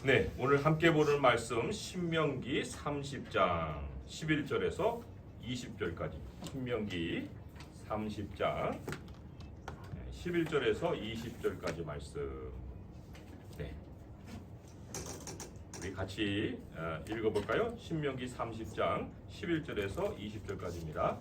네, 오늘 함께 보는 말씀 신명기 30장 11절에서 20절까지. 신명기 30장 11절에서 20절까지 말씀. 네, 우리 같이 읽어볼까요? 신명기 30장 11절에서 20절까지입니다.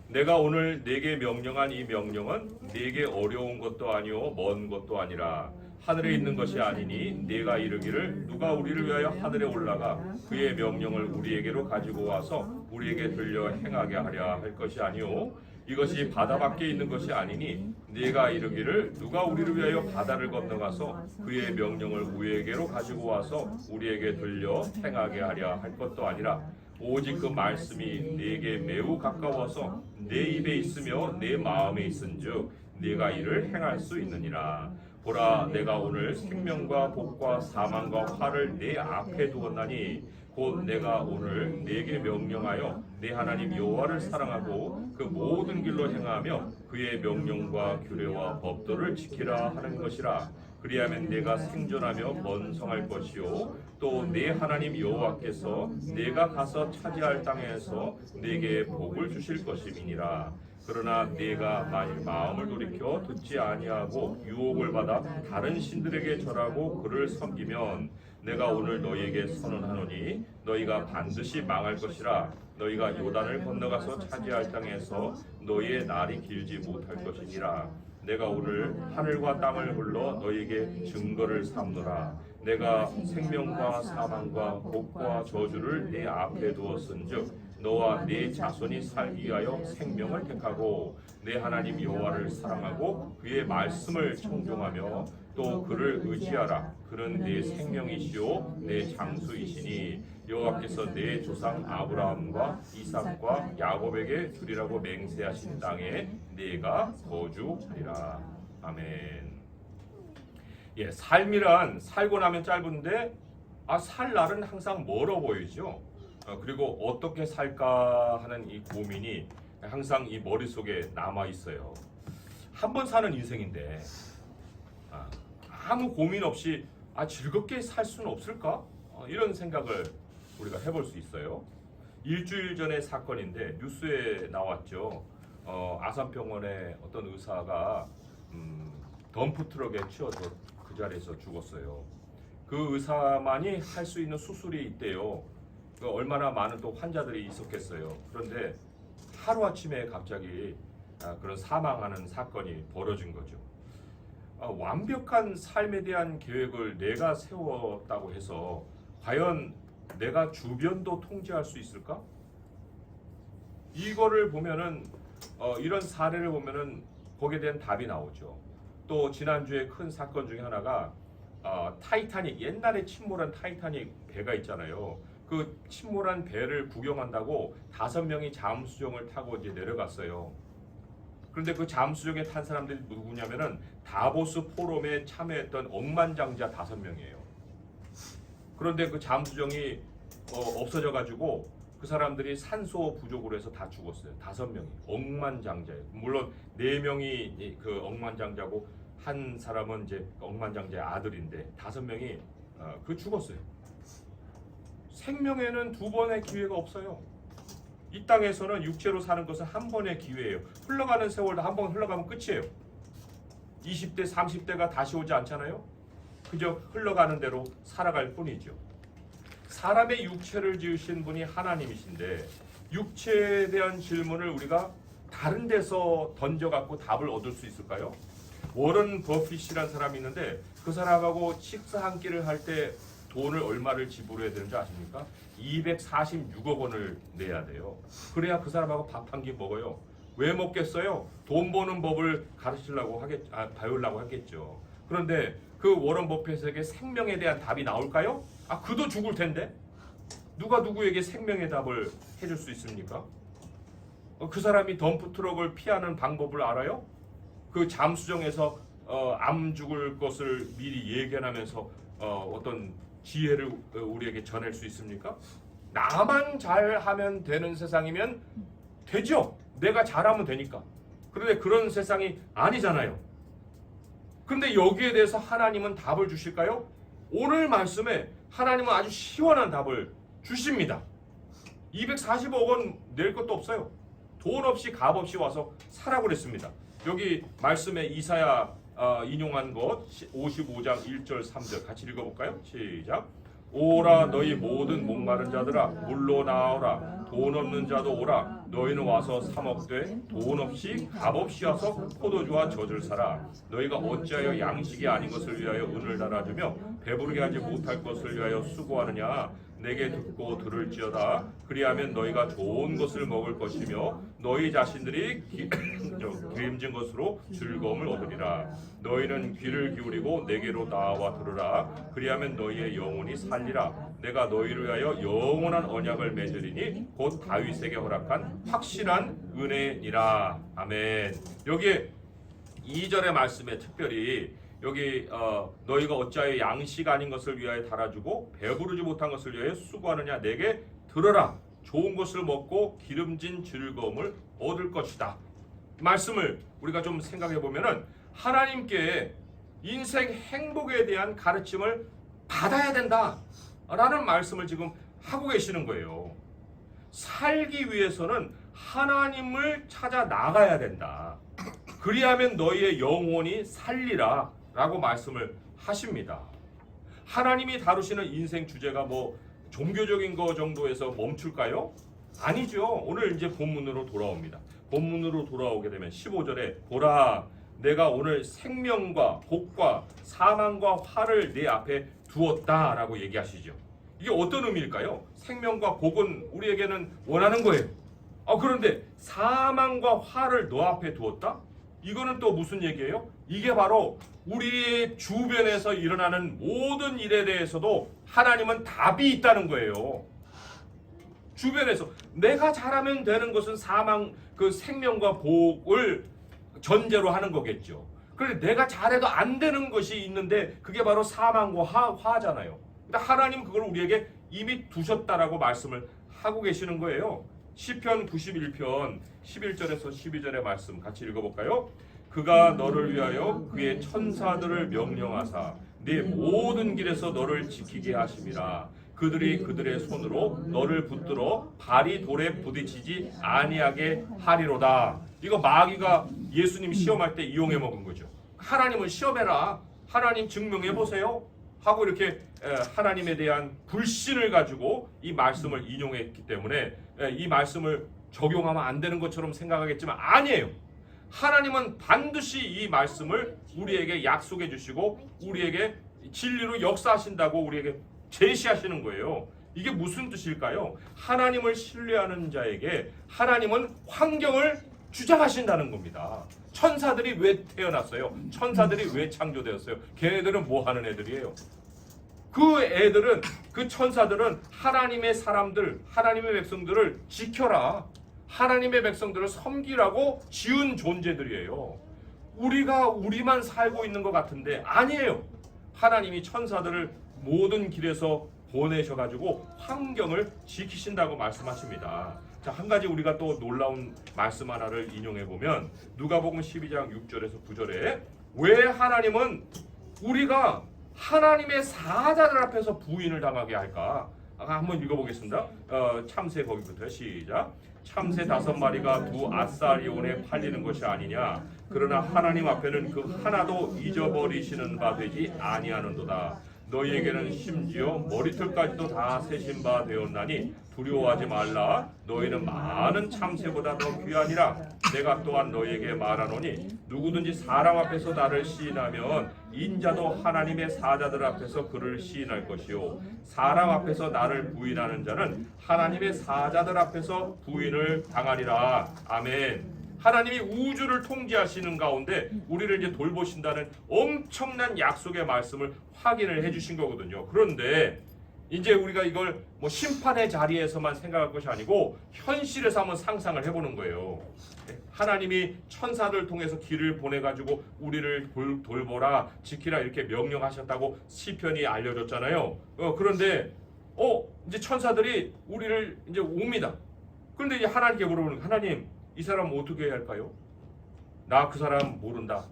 내가 오늘 네게 명령한 이 명령은 네게 어려운 것도 아니요 먼 것도 아니라 하늘에 있는 것이 아니니 네가 이르기를 누가 우리를 위하여 하늘에 올라가 그의 명령을 우리에게로 가지고 와서 우리에게 들려 행하게 하랴 할 것이 아니요 이것이 바다 밖에 있는 것이 아니니 네가 이르기를 누가 우리를 위하여 바다를 건너가서 그의 명령을 우리에게로 가지고 와서 우리에게 들려 행하게 하랴 할 것도 아니라 오직 그 말씀이 네게 매우 가까워서 내 입에 있으며 내 마음에 있은즉 네가 이를 행할 수 있느니라. 보라, 내가 오늘 생명과 복과 사망과 화를 내 앞에 두었나니 곧 내가 오늘 네게 명령하여 내 하나님 여호와를 사랑하고 그 모든 길로 행하며 그의 명령과 규례와 법도를 지키라 하는 것이라. 그리하면 내가 생존하며 번성할 것이요 또 내 하나님 여호와께서 내가 가서 차지할 땅에서 내게 복을 주실 것임이니라. 그러나 네가 만일 마음을 돌이켜 듣지 아니하고 유혹을 받아 다른 신들에게 절하고 그를 섬기면 내가 오늘 너희에게 선언하노니 너희가 반드시 망할 것이라. 너희가 요단을 건너가서 차지할 땅에서 너희의 날이 길지 못할 것이니라. 내가 오늘 하늘과 땅을 불러 너희에게 증거를 삼노라. 내가 생명과 사망과 복과 저주를 네 앞에 두었은즉 너와 네 자손이 살기 위하여 생명을 택하고 내 하나님 여호와를 사랑하고 그의 말씀을 청종하며 또 그를 의지하라. 그는 내 생명이시요 내 장수이시니 여호와께서 내 조상 아브라함과 이삭과 야곱에게 주리라고 맹세하신 땅에 네가 거주하리라. 아멘. 예, 삶이란 살고 나면 짧은데 살 날은 항상 멀어 보이죠. 그리고 어떻게 살까 하는 이 고민이 항상 이 머릿속에 남아 있어요. 한 번 사는 인생인데 아무 고민 없이 즐겁게 살 수는 없을까? 이런 생각을 우리가 해볼 수 있어요. 일주일 전의 사건인데 뉴스에 나왔죠. 아산병원의 어떤 의사가 덤프트럭에 치여서 그 자리에서 죽었어요. 그 의사만이 할 수 있는 수술이 있대요. 얼마나 많은 또 환자들이 있었겠어요. 그런데 하루아침에 갑자기 그런 사망하는 사건이 벌어진 거죠. 완벽한 삶에 대한 계획을 내가 세웠다고 해서 과연 내가 주변도 통제할 수 있을까? 이거를 보면은 이런 사례를 보면은 거기에 대한 답이 나오죠. 또 지난주에 큰 사건 중에 하나가 타이타닉, 옛날에 침몰한 타이타닉 배가 있잖아요. 그 침몰한 배를 구경한다고 5명이 잠수정을 타고 이제 내려갔어요. 그런데 그 잠수정에 탄 사람들이 누구냐면은 다보스 포럼에 참여했던 억만장자 5명이에요. 그런데 그 잠수정이 없어져 가지고 그 사람들이 산소 부족으로 해서 다 죽었어요. 5명이 억만장자예요. 물론 4명이 그 억만장자고 한 사람은 이제 억만장자의 아들인데 5명이 그 죽었어요. 생명에는 2번의 기회가 없어요. 이 땅에서는 육체로 사는 것은 한 번의 기회예요. 흘러가는 세월도 한 번 흘러가면 끝이에요. 20대, 30대가 다시 오지 않잖아요. 그저 흘러가는 대로 살아갈 뿐이죠. 사람의 육체를 지으신 분이 하나님이신데 육체에 대한 질문을 우리가 다른 데서 던져갖고 답을 얻을 수 있을까요? 워런 버핏이라는 사람이 있는데 그 사람하고 식사 한 끼를 할 때 돈을 얼마를 지불해야 되는지 아십니까? 246억 원을 내야 돼요. 그래야 그 사람하고 밥 한 끼 먹어요. 왜 먹겠어요? 돈 버는 법을 가르치려고 배우려고 하겠죠. 그런데 그 워런 버핏에게 생명에 대한 답이 나올까요? 그도 죽을 텐데 누가 누구에게 생명의 답을 해줄 수 있습니까? 그 사람이 덤프트럭을 피하는 방법을 알아요? 그 잠수정에서 암 죽을 것을 미리 예견하면서 어떤 지혜를 우리에게 전할 수 있습니까? 나만 잘하면 되는 세상이면 되죠. 내가 잘하면 되니까. 그런데 그런 세상이 아니잖아요. 그런데 여기에 대해서 하나님은 답을 주실까요? 오늘 말씀에 하나님은 아주 시원한 답을 주십니다. 240억 원 낼 것도 없어요. 돈 없이 값 없이 와서 사라고 그랬습니다. 여기 말씀에 이사야 인용한 것 55장 1절 3절 같이 읽어볼까요? 시작. 오라 너희 모든 목마른 자들아 물로 나오라 돈 없는 자도 오라 너희는 와서 사 먹되 돈 없이 값 없이 와서 포도주와 젖을 사라 너희가 어찌하여 양식이 아닌 것을 위하여 은을 달아주며 배부르게 하지 못할 것을 위하여 수고하느냐 내게 듣고 들을지어다 그리하면 너희가 좋은 것을 먹을 것이며 너희 자신들이 기름진 것으로 즐거움을 얻으리라 너희는 귀를 기울이고 내게로 나와 들으라 그리하면 너희의 영혼이 살리라 내가 너희를 위하여 영원한 언약을 맺으리니 곧 다윗에게 허락한 확실한 은혜니라. 아멘. 여기에 2절의 말씀에 특별히 여기 너희가 어찌하여 양식 아닌 것을 위하여 달아주고 배부르지 못한 것을 위하여 수고하느냐 내게 들어라 좋은 것을 먹고 기름진 즐거움을 얻을 것이다. 말씀을 우리가 좀 생각해 보면은 하나님께 인생 행복에 대한 가르침을 받아야 된다 라는 말씀을 지금 하고 계시는 거예요. 살기 위해서는 하나님을 찾아 나가야 된다. 그리하면 너희의 영혼이 살리라 라고 말씀을 하십니다. 하나님이 다루시는 인생 주제가 뭐 종교적인 거 정도에서 멈출까요? 아니죠. 오늘 이제 본문으로 돌아옵니다. 본문으로 돌아오게 되면 15절에 보라 내가 오늘 생명과 복과 사망과 화를 네 앞에 두었다라고 얘기하시죠. 이게 어떤 의미일까요? 생명과 복은 우리에게는 원하는 거예요. 그런데 사망과 화를 너 앞에 두었다? 이거는 또 무슨 얘기예요? 이게 바로 우리 주변에서 일어나는 모든 일에 대해서도 하나님은 답이 있다는 거예요. 주변에서 내가 잘하면 되는 것은 그 생명과 복을 전제로 하는 거겠죠. 그런데 내가 잘해도 안 되는 것이 있는데 그게 바로 사망과 화잖아요. 근데 하나님 그걸 우리에게 이미 두셨다라고 말씀을 하고 계시는 거예요. 시편 91편 11절에서 12절의 말씀 같이 읽어볼까요? 그가 너를 위하여 그의 천사들을 명령하사 네 모든 길에서 너를 지키게 하심이라. 그들이 그들의 손으로 너를 붙들어 발이 돌에 부딪히지 아니하게 하리로다. 이거 마귀가 예수님 시험할 때 이용해 먹은 거죠. 하나님을 시험해라. 하나님 증명해 보세요. 하고 이렇게 하나님에 대한 불신을 가지고 이 말씀을 인용했기 때문에 이 말씀을 적용하면 안 되는 것처럼 생각하겠지만 아니에요. 하나님은 반드시 이 말씀을 우리에게 약속해 주시고 우리에게 진리로 역사하신다고 우리에게 제시하시는 거예요. 이게 무슨 뜻일까요? 하나님을 신뢰하는 자에게 하나님은 환경을 주장하신다는 겁니다. 천사들이 왜 태어났어요? 천사들이 왜 창조되었어요? 걔네들은 뭐 하는 애들이에요? 그 천사들은 하나님의 사람들, 하나님의 백성들을 지켜라. 하나님의 백성들을 섬기라고 지은 존재들이에요. 우리만 살고 있는 것 같은데 아니에요. 하나님이 천사들을 모든 길에서 보내셔가지고 환경을 지키신다고 말씀하십니다. 자, 한 가지 우리가 또 놀라운 말씀 하나를 인용해 보면 누가복음 12장 6절에서 9절에 왜 하나님은 우리가 하나님의 사자들 앞에서 부인을 당하게 할까? 한번 읽어보겠습니다. 참새 거기부터 시작. 참새 5마리가 두 아사리온에 팔리는 것이 아니냐. 그러나 하나님 앞에는 그 하나도 잊어버리시는 바 되지 아니하는도다. 너희에게는 심지어 머리털까지도 다 세신 바 되었나니 두려워하지 말라. 너희는 많은 참새보다 더 귀하니라. 내가 또한 너희에게 말하노니 누구든지 사람 앞에서 나를 시인하면 인자도 하나님의 사자들 앞에서 그를 시인할 것이요 사람 앞에서 나를 부인하는 자는 하나님의 사자들 앞에서 부인을 당하리라. 아멘. 하나님이 우주를 통제하시는 가운데 우리를 이제 돌보신다는 엄청난 약속의 말씀을 확인을 해주신 거거든요. 그런데 이제 우리가 이걸 뭐 심판의 자리에서만 생각할 것이 아니고 현실에서 한번 상상을 해보는 거예요. 하나님이 천사들 통해서 길을 보내가지고 우리를 돌보라, 지키라 이렇게 명령하셨다고 시편이 알려줬잖아요. 그런데 이제 천사들이 우리를 이제 옵니다. 그런데 이제 하나님께 물어보는 거예요. 하나님, 이 사람 어떻게 해야 할까요? 나 그 사람 모른다.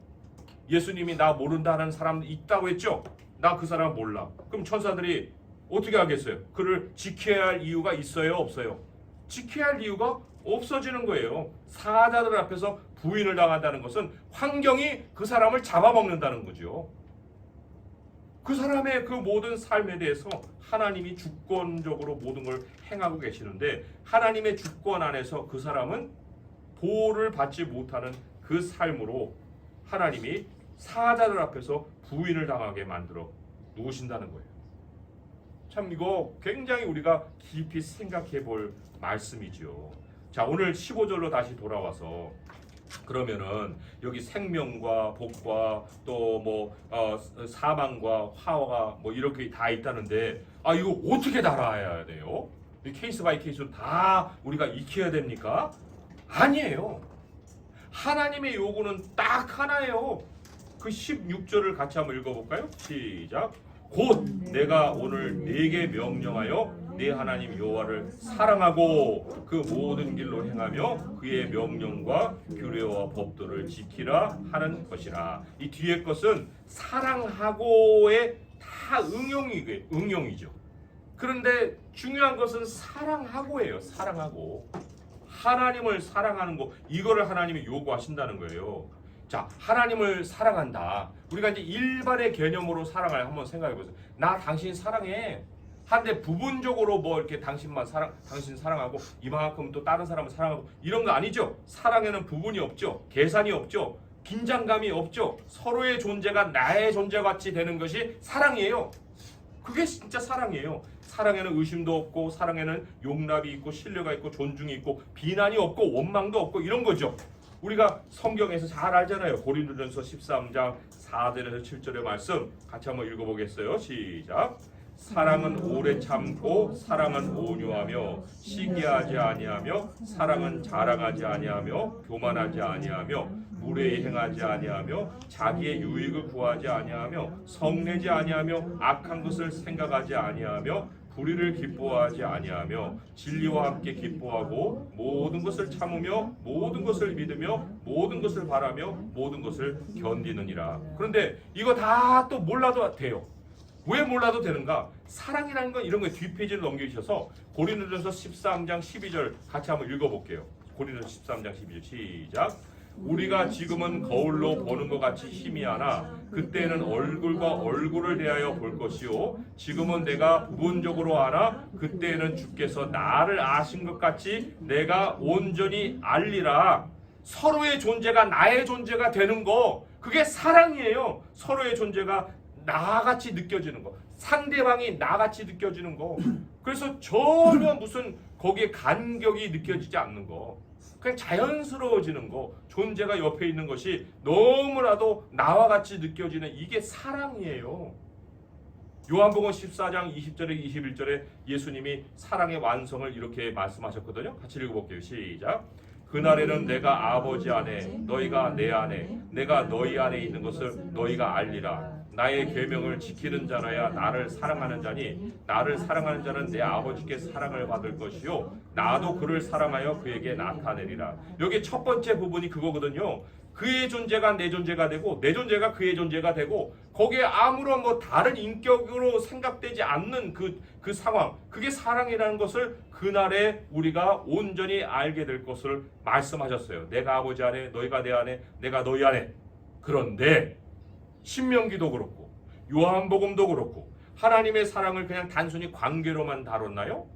예수님이 나 모른다는 사람 있다고 했죠? 나 그 사람 몰라. 그럼 천사들이 어떻게 하겠어요? 그를 지켜야 할 이유가 있어요, 없어요? 지켜야 할 이유가 없어지는 거예요. 사자들 앞에서 부인을 당한다는 것은 환경이 그 사람을 잡아먹는다는 거죠. 그 사람의 그 모든 삶에 대해서 하나님이 주권적으로 모든 걸 행하고 계시는데, 하나님의 주권 안에서 그 사람은 보호를 받지 못하는 그 삶으로 하나님이 사자들 앞에서 부인을 당하게 만들어 놓으신다는 거예요. 참 이거 굉장히 우리가 깊이 생각해 볼 말씀이죠. 자, 오늘 15절로 다시 돌아와서 그러면은 여기 생명과 복과 또 뭐 사망과 화가 뭐 이렇게 다 있다는데, 이거 어떻게 다 알아야 돼요? 케이스 바이 케이스로 다 우리가 익혀야 됩니까? 아니에요. 하나님의 요구는 딱 하나예요. 그 16절을 같이 한번 읽어볼까요? 시작. 곧 내가 오늘 네게 명령하여 네 하나님 여호와를 사랑하고 그 모든 길로 행하며 그의 명령과 규례와 법도를 지키라 하는 것이라. 이 뒤에 것은 사랑하고의 다 응용이죠. 그런데 중요한 것은 사랑하고예요. 사랑하고. 하나님을 사랑하는 거, 이거를 하나님이 요구하신다는 거예요. 자, 하나님을 사랑한다. 우리가 이제 일반의 개념으로 사랑을 한번 생각해 보세요. 나 당신 사랑해. 한데 부분적으로 뭐 이렇게 당신 사랑하고 이만큼 또 다른 사람을 사랑하고 이런 거 아니죠. 사랑에는 부분이 없죠. 계산이 없죠. 긴장감이 없죠. 서로의 존재가 나의 존재와 같이 되는 것이 사랑이에요. 그게 진짜 사랑이에요. 사랑에는 의심도 없고, 사랑에는 용납이 있고, 신뢰가 있고, 존중이 있고, 비난이 없고, 원망도 없고, 이런 거죠. 우리가 성경에서 잘 알잖아요. 고린도전서 13장 4절에서 7절의 말씀 같이 한번 읽어보겠어요. 시작. 사랑은 오래 참고, 사랑은 온유하며, 시기하지 아니하며, 사랑은 자랑하지 아니하며, 교만하지 아니하며, 무례히 행하지 아니하며, 자기의 유익을 구하지 아니하며, 성내지 아니하며, 악한 것을 생각하지 아니하며, 불의를 기뻐하지 아니하며, 진리와 함께 기뻐하고, 모든 것을 참으며, 모든 것을 믿으며, 모든 것을 바라며, 모든 것을 견디느니라. 그런데 이거 다 또 몰라도 돼요. 왜 몰라도 되는가? 사랑이라는 건 이런 거예요. 뒷페이지를 넘겨주셔서 고린도전서 13장 12절 같이 한번 읽어볼게요. 고린도전서 13장 12절 시작. 우리가 지금은 거울로 보는 것 같이 희미하나 그때는 얼굴과 얼굴을 대하여 볼 것이요 지금은 내가 부분적으로 알아 그때는 주께서 나를 아신 것 같이 내가 온전히 알리라. 서로의 존재가 나의 존재가 되는 거, 그게 사랑이에요. 서로의 존재가 나같이 느껴지는 거, 상대방이 나같이 느껴지는 거. 그래서 전혀 무슨 거기에 간격이 느껴지지 않는 거, 그냥 자연스러워지는 거, 존재가 옆에 있는 것이 너무나도 나와 같이 느껴지는, 이게 사랑이에요. 요한복음 14장 20절에 21절에 예수님이 사랑의 완성을 이렇게 말씀하셨거든요. 같이 읽어볼게요. 시작. 그날에는 내가 아버지 안에 너희가 내 안에 내가 너희 안에 있는 것을 너희가 알리라. 나의 계명을 지키는 자라야 나를 사랑하는 자니 나를 사랑하는 자는 내 아버지께 사랑을 받을 것이요 나도 그를 사랑하여 그에게 나타내리라. 여기 첫 번째 부분이 그거거든요. 그의 존재가 내 존재가 되고 내 존재가 그의 존재가 되고 거기에 아무런 뭐 다른 인격으로 생각되지 않는 그 상황, 그게 사랑이라는 것을 그날에 우리가 온전히 알게 될 것을 말씀하셨어요. 내가 아버지 안에 너희가 내 안에 내가 너희 안에. 그런데 신명기도 그렇고 요한복음도 그렇고 하나님의 사랑을 그냥 단순히 관계로만 다뤘나요?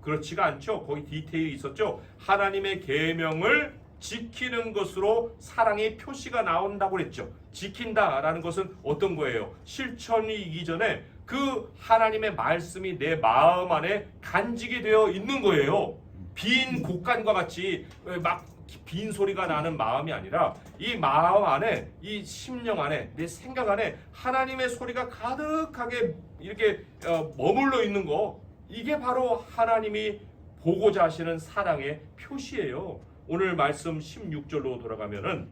그렇지가 않죠. 거기 디테일이 있었죠. 하나님의 계명을 지키는 것으로 사랑의 표시가 나온다고 그랬죠. 지킨다라는 것은 어떤 거예요? 실천이 이전에 그 하나님의 말씀이 내 마음 안에 간직이 되어 있는 거예요. 빈 곡간과 같이 막 빈 소리가 나는 마음이 아니라 이 마음 안에, 이 심령 안에, 내 생각 안에 하나님의 소리가 가득하게 이렇게 머물러 있는 거, 이게 바로 하나님이 보고자 하시는 사랑의 표시예요. 오늘 말씀 16절로 돌아가면은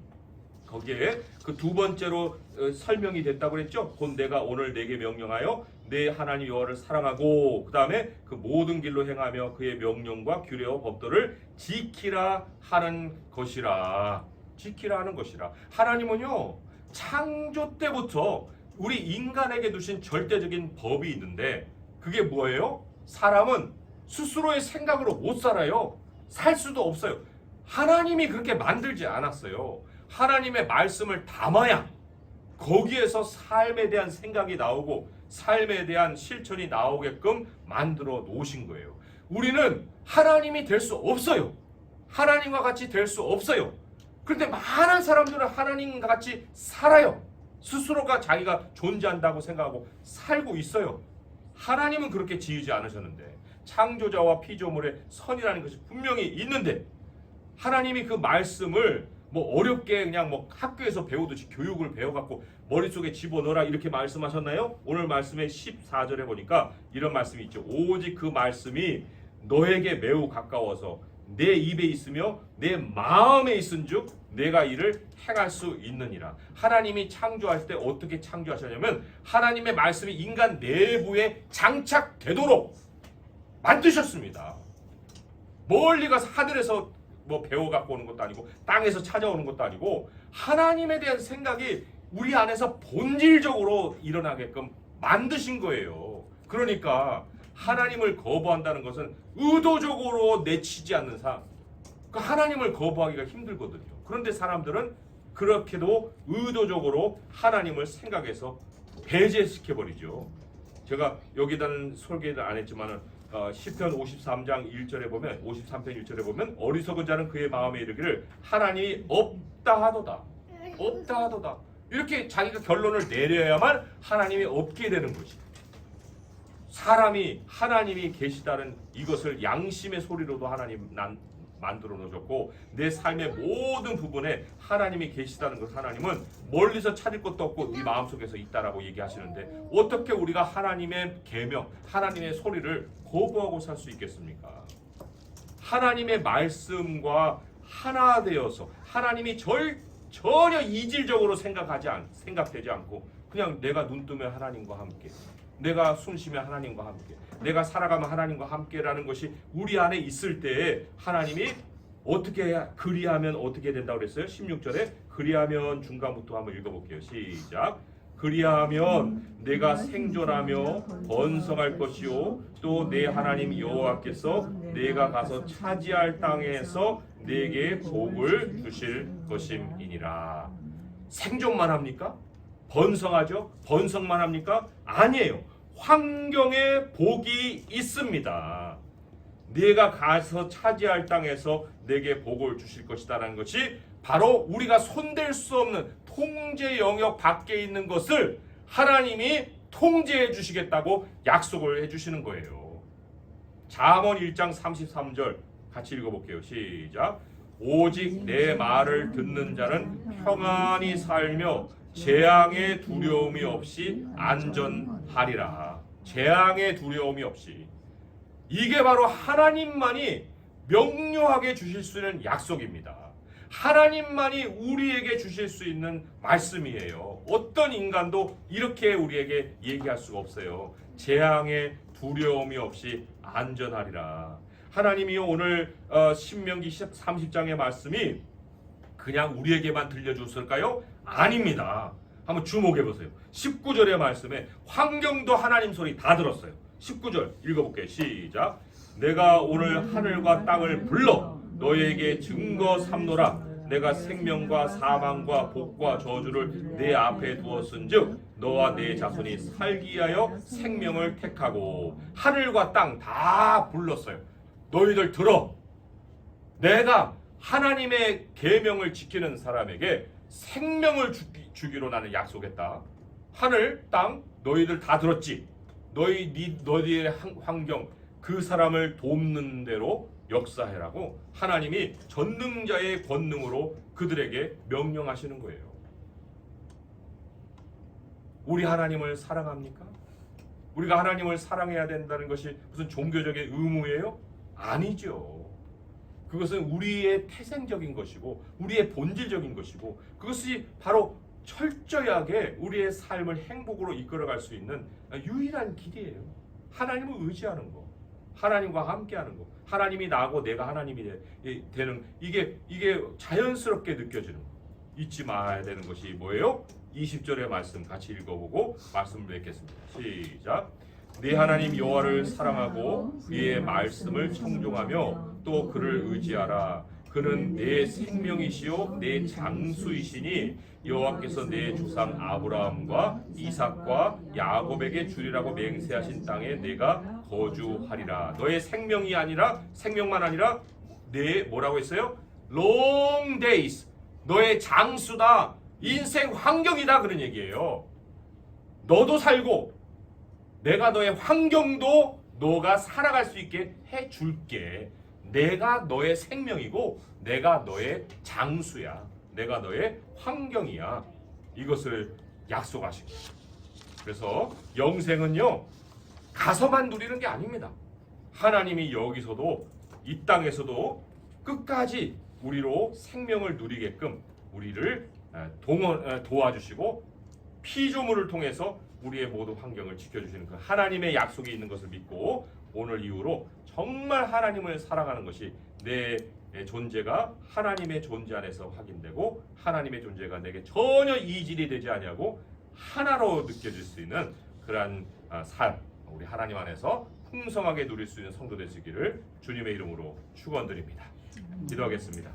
거기에 그 두 번째로 설명이 됐다고 그랬죠. 곧 내가 오늘 내게 명령하여 내 하나님 여호와를 사랑하고 그 다음에 그 모든 길로 행하며 그의 명령과 규례와 법도를 지키라 하는 것이라. 지키라 하는 것이라. 하나님은요 창조 때부터 우리 인간에게 두신 절대적인 법이 있는데 그게 뭐예요? 사람은 스스로의 생각으로 못 살아요. 살 수도 없어요. 하나님이 그렇게 만들지 않았어요. 하나님의 말씀을 담아야 거기에서 삶에 대한 생각이 나오고 삶에 대한 실천이 나오게끔 만들어 놓으신 거예요. 우리는 하나님이 될 수 없어요. 하나님과 같이 될 수 없어요. 그런데 많은 사람들은 하나님과 같이 살아요. 스스로가 자기가 존재한다고 생각하고 살고 있어요. 하나님은 그렇게 지으지 않으셨는데 창조자와 피조물의 선이라는 것이 분명히 있는데 하나님이 그 말씀을 뭐 어렵게 그냥 뭐 학교에서 배우듯이 교육을 배워갖고 머릿속에 집어넣어라 이렇게 말씀하셨나요? 오늘 말씀의 14절에 보니까 이런 말씀이 있죠. 오직 그 말씀이 너에게 매우 가까워서 내 입에 있으며 내 마음에 있은즉 내가 이를 행할 수 있느니라. 하나님이 창조할 때 어떻게 창조하셨냐면 하나님의 말씀이 인간 내부에 장착되도록 만드셨습니다. 멀리 가서 하늘에서 뭐 배워 갖고 오는 것도 아니고 땅에서 찾아오는 것도 아니고 하나님에 대한 생각이 우리 안에서 본질적으로 일어나게끔 만드신 거예요. 그러니까 하나님을 거부한다는 것은 의도적으로 내치지 않는 상. 그 하나님을 거부하기가 힘들거든요. 그런데 사람들은 그렇게도 의도적으로 하나님을 생각해서 배제시켜버리죠. 제가 여기다는 설계를 안 했지만은 시편 53장 1절에 보면 53편 1절에 보면 어리석은 자는 그의 마음에 이르기를 하나님이 없다 하도다. 없다 하도다. 이렇게 자기가 결론을 내려야만 하나님이 없게 되는 것이. 사람이 하나님이 계시다는 이것을 양심의 소리로도 하나님 만들어 놓으셨고 내 삶의 모든 부분에 하나님이 계시다는 것 하나님은 멀리서 찾을 것도 없고 네 마음속에서 있다라고 얘기하시는데 어떻게 우리가 하나님의 계명, 하나님의 소리를 거부하고 살 수 있겠습니까? 하나님의 말씀과 하나 되어서 하나님이 전혀 이질적으로 생각되지 않고 그냥 내가 눈 뜨면 하나님과 함께 내가 숨 쉬면 하나님과 함께 내가 살아가면 하나님과 함께라는 것이 우리 안에 있을 때에 하나님이 어떻게 그리하면 어떻게 된다고 그랬어요? 16절에 그리하면 중간부터 한번 읽어볼게요. 시작. 그리하면 내가 생존하며 번성할 것이요 또 내 하나님 여호와께서 내가 가서 차지할 땅에서 내게 복을 주실 것임이니라. 생존만 합니까? 번성하죠? 번성만 합니까? 아니에요. 환경에 복이 있습니다. 네가 가서 차지할 땅에서 내게 복을 주실 것이다라는 것이 바로 우리가 손댈 수 없는 통제 영역 밖에 있는 것을 하나님이 통제해 주시겠다고 약속을 해 주시는 거예요. 잠언 1장 33절 같이 읽어볼게요. 시작. 오직 내 말을 듣는 자는 평안히 살며 재앙의 두려움이 없이 안전하리라. 재앙의 두려움이 없이. 이게 바로 하나님만이 명료하게 주실 수 있는 약속입니다. 하나님만이 우리에게 주실 수 있는 말씀이에요. 어떤 인간도 이렇게 우리에게 얘기할 수가 없어요. 재앙의 두려움이 없이 안전하리라. 하나님이 오늘 신명기 30장의 말씀이 그냥 우리에게만 들려줬을까요? 아닙니다. 한번 주목해 보세요. 19절의 말씀에 환경도 하나님 소리 다 들었어요. 19절 읽어볼게요. 시작. 내가 오늘 하늘과 땅을 불러 너에게 증거 삼노라. 내가 생명과 사망과 복과 저주를 내 앞에 두었은즉 너와 내 자손이 살기 위하여 생명을 택하고. 하늘과 땅 다 불렀어요. 너희들 들어. 내가 하나님의 계명을 지키는 사람에게 생명을 주기로 나는 약속했다. 하늘, 땅 너희들 다 들었지. 너희의 환경 그 사람을 돕는 대로 역사해라고 하나님이 전능자의 권능으로 그들에게 명령하시는 거예요. 우리 하나님을 사랑합니까? 우리가 하나님을 사랑해야 된다는 것이 무슨 종교적인 의무예요? 아니죠. 그것은 우리의 태생적인 것이고 우리의 본질적인 것이고 그것이 바로 철저하게 우리의 삶을 행복으로 이끌어갈 수 있는 유일한 길이에요. 하나님을 의지하는 거, 하나님과 함께하는 거, 하나님이 나고 내가 하나님이 되는 이게 자연스럽게 느껴지는 거. 잊지 말아야 되는 것이 뭐예요? 20절의 말씀 같이 읽어보고 말씀을 맺겠습니다. 시작. 네 하나님 여호와를 사랑하고 그의 말씀을 청종하며 또 그를 의지하라. 그는 내 생명이시요 내 장수이시니 여호와께서 내 조상 아브라함과 이삭과 야곱에게 주리라고 맹세하신 땅에 내가 거주하리라. 너의 생명이 아니라 생명만 아니라 내 뭐라고 했어요? long days. 너의 장수다. 인생 환경이다 그런 얘기예요. 너도 살고 내가 너의 환경도 너가 살아갈 수 있게 해줄게. 내가 너의 생명이고 내가 너의 장수야. 내가 너의 환경이야. 이것을 약속하시고. 그래서 영생은요 가서만 누리는 게 아닙니다. 하나님이 여기서도 이 땅에서도 끝까지 우리로 생명을 누리게끔 우리를 도와주시고 피조물을 통해서 우리의 모든 환경을 지켜주시는 그 하나님의 약속이 있는 것을 믿고 오늘 이후로 정말 하나님을 사랑하는 것이 내 존재가 하나님의 존재 안에서 확인되고 하나님의 존재가 내게 전혀 이질이 되지 아니하고 하나로 느껴질 수 있는 그러한 삶 우리 하나님 안에서 풍성하게 누릴 수 있는 성도 되시기를 주님의 이름으로 축원드립니다. 기도하겠습니다.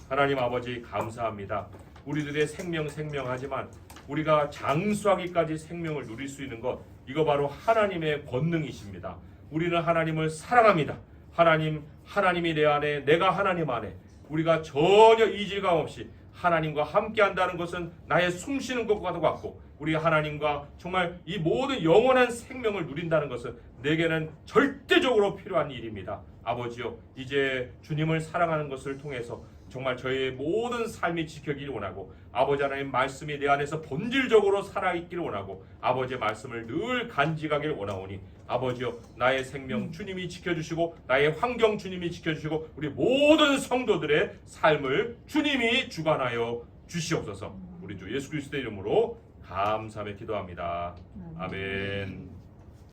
하나님 아버지 감사합니다. 우리들의 생명하지만 우리가 장수하기까지 생명을 누릴 수 있는 것 이거 바로 하나님의 권능이십니다. 우리는 하나님을 사랑합니다. 하나님이 내 안에 내가 하나님 안에 우리가 전혀 이질감 없이 하나님과 함께 한다는 것은 나의 숨쉬는 것과도 같고 우리 하나님과 정말 이 모든 영원한 생명을 누린다는 것은 내게는 절대적으로 필요한 일입니다. 아버지요 이제 주님을 사랑하는 것을 통해서 정말 저의 모든 삶이 지켜지길 원하고 아버지 하나님 말씀이 내 안에서 본질적으로 살아있기를 원하고 아버지의 말씀을 늘 간직하길 원하오니 아버지여 나의 생명 주님이 지켜주시고 나의 환경 주님이 지켜주시고 우리 모든 성도들의 삶을 주님이 주관하여 주시옵소서. 우리 주 예수 그리스도의 이름으로 감사하며 기도합니다. 아멘.